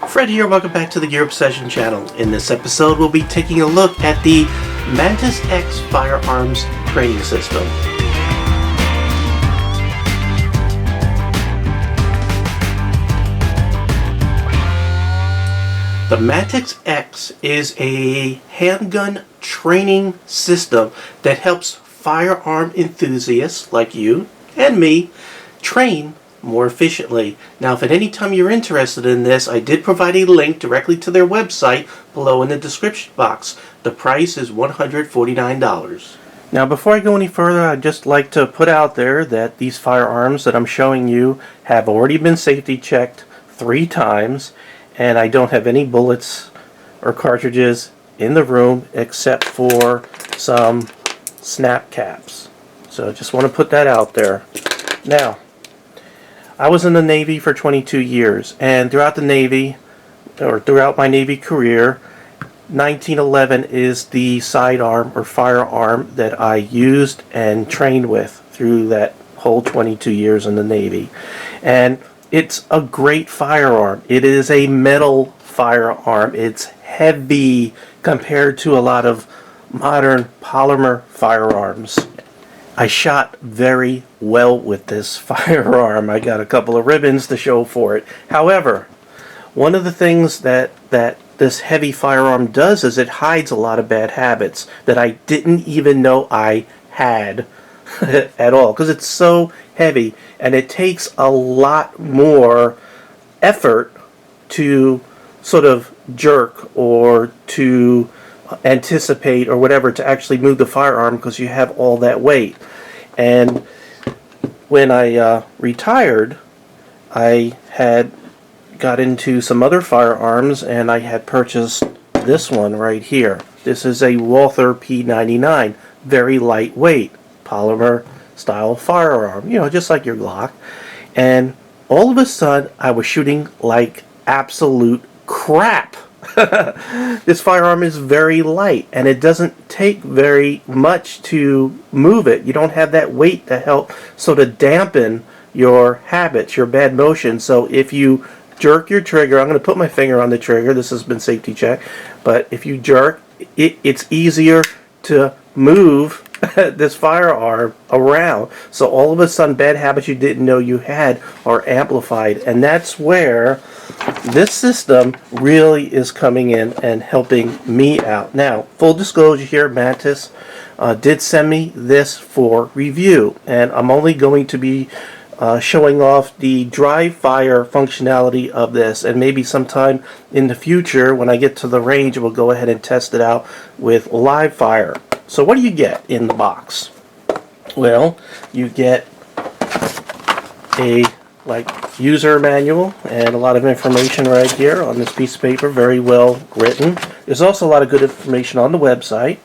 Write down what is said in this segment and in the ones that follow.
Fred here, welcome back to the Gear Obsession channel. In this episode, we'll be taking a look at the MantisX Firearms training system. The MantisX is a handgun training system that helps firearm enthusiasts like you and me train more efficiently. Now, if at any time you're interested in this, I did provide a link directly to their website below in the description box. The price is $149. Now, before I go any further, I'd just like to put out there that these firearms that I'm showing you have already been safety checked 3 times, and I don't have any bullets or cartridges in the room except for some snap caps. So I just want to put that out there. Now, I was in the Navy for 22 years, and throughout the Navy, or throughout my Navy career, 1911 is the sidearm or firearm that I used and trained with through that whole 22 years in the Navy. And it's a great firearm. It is a metal firearm. It's heavy compared to a lot of modern polymer firearms. I shot very well with this firearm. I got a couple of ribbons to show for it. However, one of the things that this heavy firearm does is it hides a lot of bad habits that I didn't even know I had at all, because it's so heavy and it takes a lot more effort to sort of jerk or to anticipate or whatever to actually move the firearm, because you have all that weight. And when I retired, I had got into some other firearms, and I had purchased this one right here. This is a Walther P99, very lightweight polymer style firearm, you know, just like your Glock. And all of a sudden I was shooting like absolute crap. This firearm is very light, and it doesn't take very much to move it. You don't have that weight to help sort of dampen your habits, your bad motion. So if you jerk your trigger, I'm going to put my finger on the trigger, this has been safety checked, but if you jerk, it's easier to move this firearm around. So all of a sudden, bad habits you didn't know you had are amplified, and that's where this system really is coming in and helping me out. Now, full disclosure here, Mantis did send me this for review, and I'm only going to be showing off the dry fire functionality of this, and maybe sometime in the future when I get to the range we'll go ahead and test it out with live fire. So what do you get in the box? Well, you get a user manual and a lot of information right here on this piece of paper, very well written. There's also a lot of good information on the website.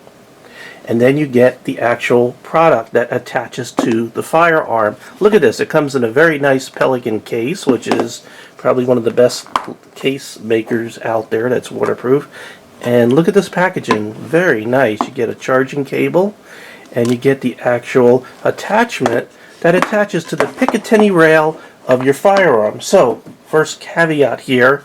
And then you get the actual product that attaches to the firearm. Look at this. It comes in a very nice Pelican case, which is probably one of the best case makers out there that's waterproof. And look at this packaging. Very nice. You get a charging cable, and you get the actual attachment that attaches to the Picatinny rail of your firearm. So, first caveat here,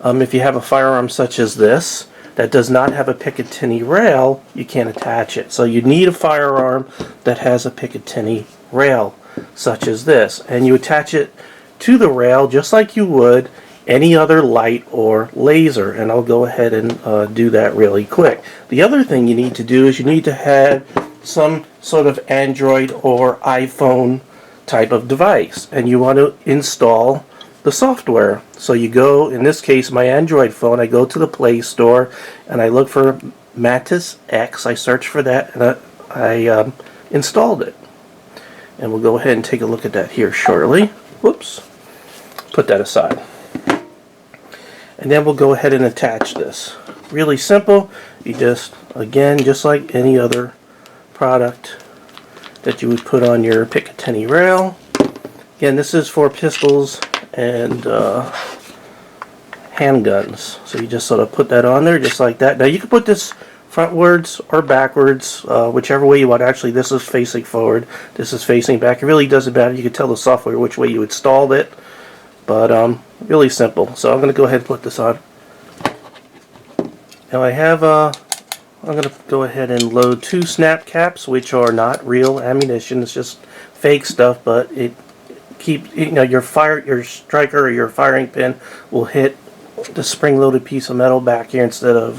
if you have a firearm such as this that does not have a Picatinny rail, you can't attach it. So you need a firearm that has a Picatinny rail such as this, and you attach it to the rail just like you would any other light or laser, and I'll go ahead and do that really quick. The other thing you need to do is you need to have some sort of Android or iPhone type of device, and you want to install the software. So you go, in this case my Android phone, I go to the Play Store and I look for MantisX. I search for that, and I installed it, and we'll go ahead and take a look at that here shortly. Whoops, put that aside, and then we'll go ahead and attach this. Really simple. You just, again, just like any other product that you would put on your Picatinny rail. Again, this is for pistols and handguns. So you just sort of put that on there just like that. Now you can put this frontwards or backwards, whichever way you want. Actually, this is facing forward, this is facing back. It really doesn't matter. You can tell the software which way you installed it. but really simple. So I'm going to go ahead and put this on. Now I have I'm going to go ahead and load 2 snap caps, which are not real ammunition. It's just fake stuff, but it keeps, you know, your striker or your firing pin will hit the spring-loaded piece of metal back here instead of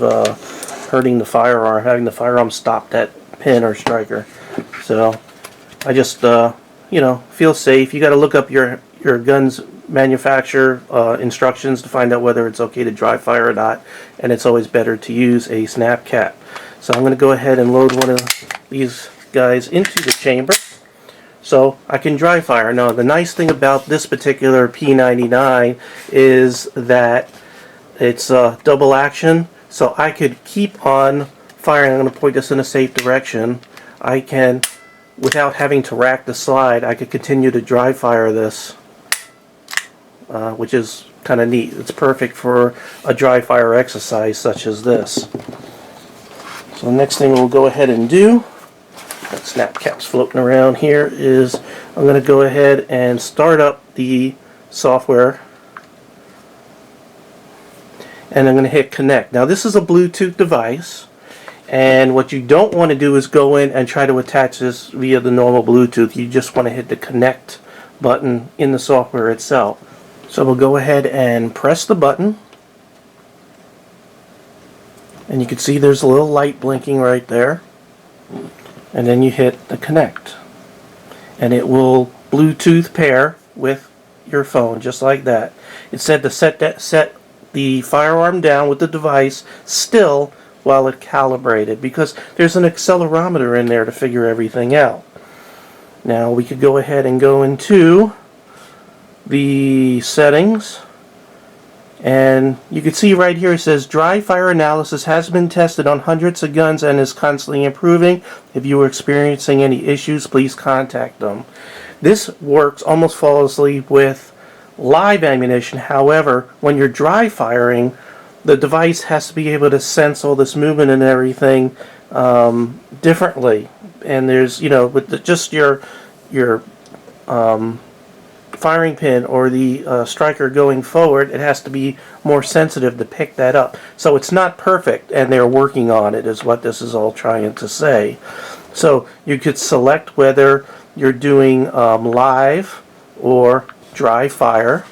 hurting the firearm, having the firearm stop that pin or striker. So I just you know, feel safe. You got to look up your gun's manufacturer instructions to find out whether it's okay to dry fire or not, and it's always better to use a snap cap. So I'm going to go ahead and load one of these guys into the chamber so I can dry fire. Now the nice thing about this particular P99 is that it's double action, so I could keep on firing. I'm going to point this in a safe direction. I can, without having to rack the slide, I could continue to dry fire this, which is kind of neat. It's perfect for a dry fire exercise such as this. So the next thing we'll go ahead and do, got snap caps floating around here, is I'm going to go ahead and start up the software, and I'm going to hit connect. Now this is a Bluetooth device, and what you don't want to do is go in and try to attach this via the normal Bluetooth. You just want to hit the connect button in the software itself. So we'll go ahead and press the button, and you can see there's a little light blinking right there, and then you hit the connect, and it will Bluetooth pair with your phone just like that. It said to set the firearm down with the device still while it calibrated, because there's an accelerometer in there to figure everything out. Now we could go ahead and go into the settings, and you can see right here it says dry fire analysis has been tested on hundreds of guns and is constantly improving. If you are experiencing any issues, please contact them. This works almost flawlessly with live ammunition. However, when you're dry firing, the device has to be able to sense all this movement and everything differently. And there's, you know, with just your firing pin or the striker going forward, it has to be more sensitive to pick that up. So it's not perfect, and they're working on it, is what this is all trying to say. So you could select whether you're doing live or dry fire,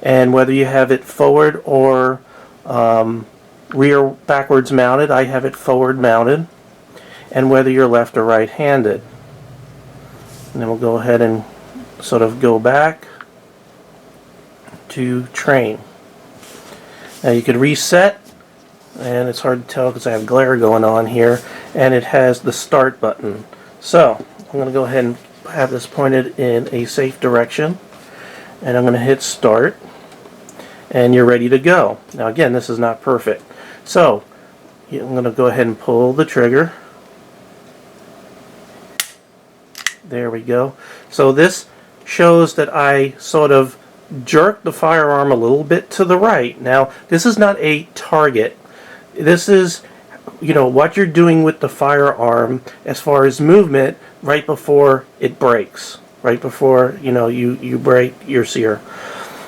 and whether you have it forward or rear backwards mounted. I have it forward mounted, and whether you're left or right handed. And then we'll go ahead and sort of go back to train. Now you could reset, and it's hard to tell because I have glare going on here, and it has the start button. So I'm going to go ahead and have this pointed in a safe direction, and I'm going to hit start, and you're ready to go. Now again, this is not perfect, so I'm going to go ahead and pull the trigger. There we go. So this shows that I sort of jerk the firearm a little bit to the right. Now this is not a target. This is, you know, what you're doing with the firearm as far as movement right before it breaks, right before, you know, you break your sear.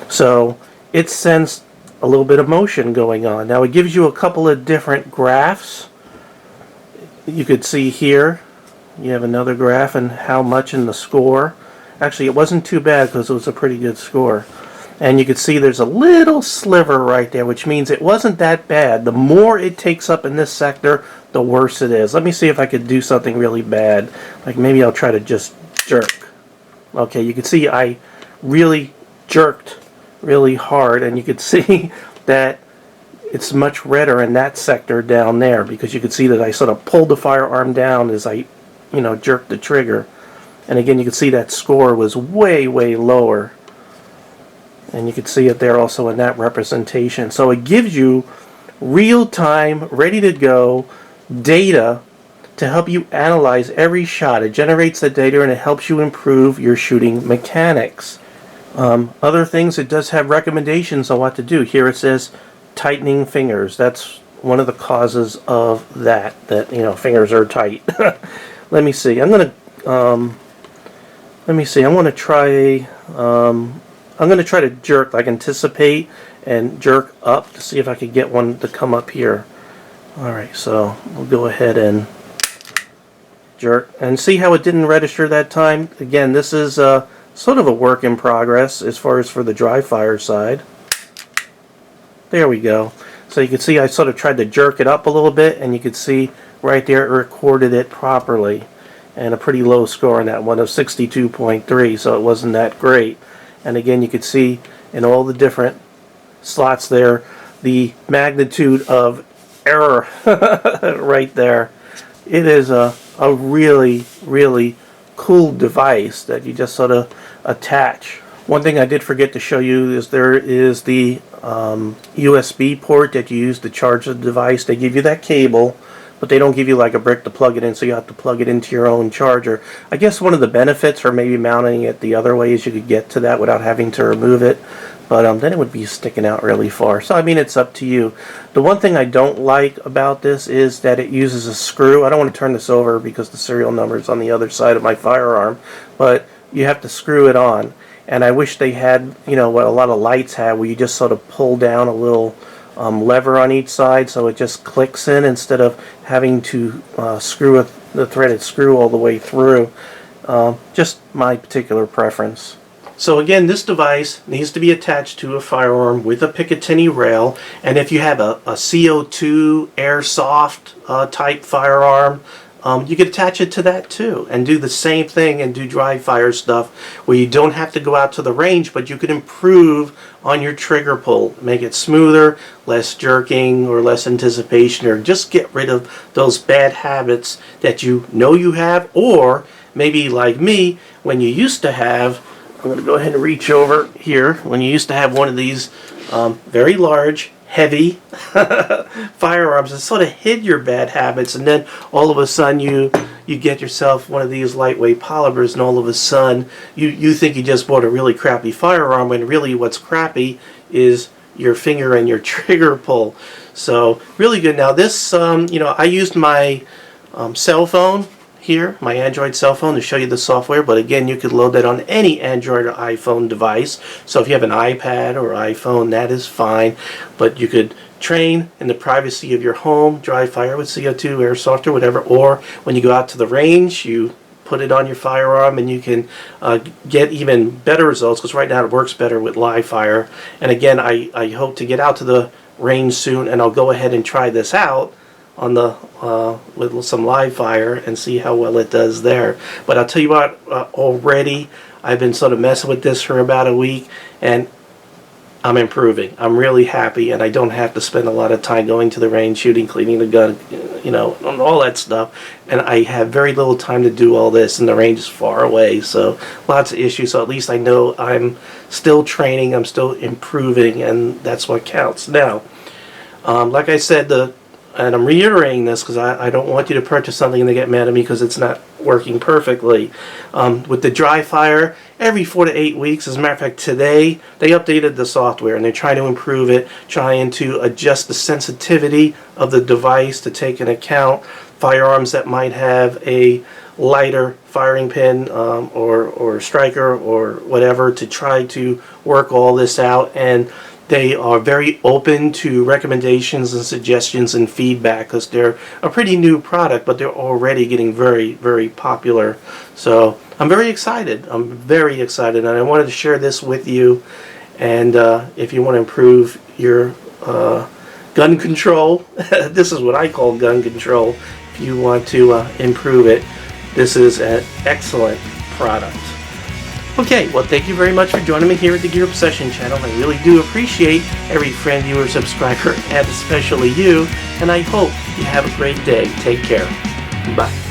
So it sends a little bit of motion going on. Now it gives you a couple of different graphs. You could see here you have another graph and how much in the score. Actually, it wasn't too bad because it was a pretty good score. And you can see there's a little sliver right there, which means it wasn't that bad. The more it takes up in this sector, the worse it is. Let me see if I could do something really bad. Like maybe I'll try to just jerk. Okay, you can see I really jerked really hard, and you can see that it's much redder in that sector down there, because you can see that I sort of pulled the firearm down as I, you know, jerked the trigger. And again, you can see that score was way, way lower. And you can see it there also in that representation. So it gives you real-time, ready-to-go data to help you analyze every shot. It generates the data and it helps you improve your shooting mechanics. Other things, it does have recommendations on what to do. Here it says tightening fingers. That's one of the causes of that, you know, fingers are tight. Let me see. I'm going to try I'm going to try to jerk, like anticipate and jerk up to see if I could get one to come up here. Alright, so we'll go ahead and jerk and see how it didn't register that time. Again, this is sort of a work in progress as far as for the dry fire side. There we go. So you can see I sort of tried to jerk it up a little bit, and you can see right there it recorded it properly. And a pretty low score on that one of 62.3, so it wasn't that great. And again, you could see in all the different slots there the magnitude of error right there. It is a really, really cool device that you just sort of attach. One thing I did forget to show you is there is the USB port that you use to charge the device. They give you that cable, but they don't give you like a brick to plug it in, so you have to plug it into your own charger. I guess one of the benefits for maybe mounting it the other way is you could get to that without having to remove it, but then it would be sticking out really far. So I mean, it's up to you. The one thing I don't like about this is that it uses a screw. I don't want to turn this over because the serial number is on the other side of my firearm, but you have to screw it on. And I wish they had, you know, what a lot of lights have, where you just sort of pull down a little lever on each side so it just clicks in instead of having to screw the threaded screw all the way through. Just my particular preference. So again, this device needs to be attached to a firearm with a Picatinny rail, and if you have a CO2 airsoft type firearm, you could attach it to that too and do the same thing and do dry fire stuff where you don't have to go out to the range, but you could improve on your trigger pull, make it smoother, less jerking or less anticipation, or just get rid of those bad habits that you know you have, or maybe like me, when you used to have, I'm going to go ahead and reach over here, when you used to have one of these very large, heavy firearms that sort of hid your bad habits, and then all of a sudden you get yourself one of these lightweight polymers, and all of a sudden you think you just bought a really crappy firearm, when really what's crappy is your finger and your trigger pull. So really good. Now this, you know, I used my cell phone here, my Android cell phone, to show you the software, but again, you could load that on any Android or iPhone device. So if you have an iPad or iPhone, that is fine, but you could train in the privacy of your home, dry fire with CO2, airsoft, or whatever, or when you go out to the range, you put it on your firearm and you can get even better results, because right now it works better with live fire. And again, I hope to get out to the range soon, and I'll go ahead and try this out on the with some live fire and see how well it does there. But I'll tell you what, already I've been sort of messing with this for about a week, and I'm improving. I'm really happy, and I don't have to spend a lot of time going to the range, shooting, cleaning the gun, you know, all that stuff. And I have very little time to do all this, and the range is far away, so lots of issues. So at least I know I'm still training, I'm still improving, and that's what counts. Now, like I said, and I'm reiterating this because I don't want you to purchase something and they get mad at me because it's not working perfectly. With the dry fire, every 4 to 8 weeks, as a matter of fact, today they updated the software and they're trying to improve it, trying to adjust the sensitivity of the device to take into account firearms that might have a lighter firing pin or striker or whatever, to try to work all this out. And they are very open to recommendations and suggestions and feedback, because they're a pretty new product, but they're already getting very, very popular. So I'm very excited. I'm very excited, and I wanted to share this with you. And if you want to improve your gun control, this is what I call gun control. If you want to improve it, this is an excellent product. Okay, well, thank you very much for joining me here at the Gear Obsession channel. I really do appreciate every friend, viewer, subscriber, and especially you. And I hope you have a great day. Take care. Bye.